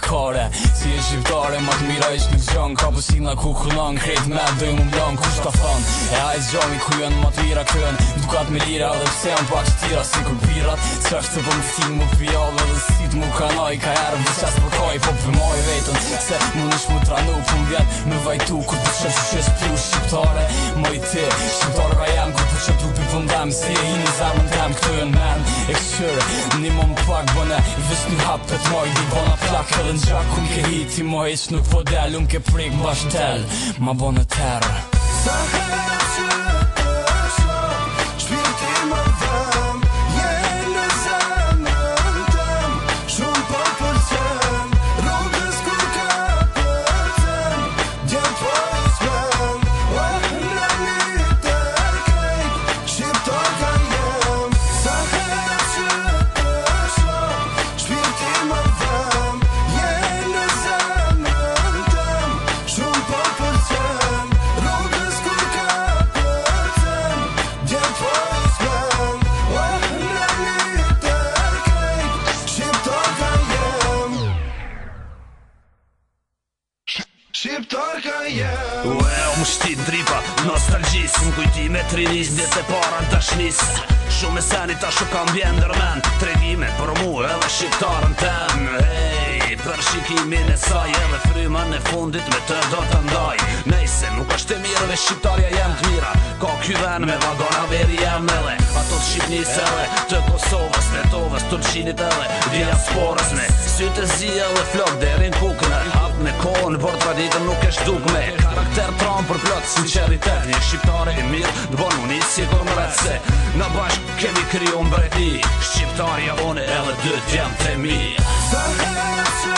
kare. Si e shqiptare ma të mira ish nuk gjon. Ka pësina ku kullon krejt me doj mu mlon. Kush ka thon e hajt gjami ku jën ma të mira kën. Dukat me lira dhe pse janë pak shtira si kur pirat. Qashtë të pëmftin mu pjallë dhe sit mu kanaj. Ka jarë vëqas për kaj po përmoj vetën. Se mu nish mu tranu pëm vjen me vajtu. Kur të qësh qësh piu shqiptare. Moj ti shqiptare ka jem kur të qësh trupi pëndem. Si e hini zemën tem këtu jën men. E këshyre një më më pak bëne. Vis një hapet moj di bona plak. Edhe në gjak unë ke hiti mo heq nuk po del. Unë ke prik bash tel ma bëne terë. Sa herë që të shoh shpirti më dhem. Në zemrën tem shumë po pëlqen. Rrugës kur ka përcen djem po i s'men. Në një tër krejt shqiptar ka jem. Sa herë që të shoh shpirti më dhem. Në zemrën tem shumë po pëlqen. Rrugës kur ka përcen djem po i s'men. Në një tër krejt shqiptar ka jem. Shqiptar ka jem. Më shtit dripa, nostalgjis. Më kujtime trinis, djet e para në dashnis. Shumë e seni ta shu kam bjen dërmen. Tregime për mu edhe shqiptarën tem. Hey, për shikimin e saj edhe frymën e fundit me të do të ndaj. Nejse, nuk është e mirë dhe shqiptarja jem të mira. Ka ky ven me vagona veri jem edhe. Ato të Shqipnis edhe të Kosovës, Letovës, Turqinit edhe diasporës ne. Sytë e zi edhe flok derin kukne. Hap në kohën, por traditën nuk e shdukme. Karakter tram për plot sinceritet. Një shqiptare i mirë të bon unë i sigur më retse. Në bashk kemi kriju mbreti. Shqiptarja une edhe dy t'jem të mi. Sa herë që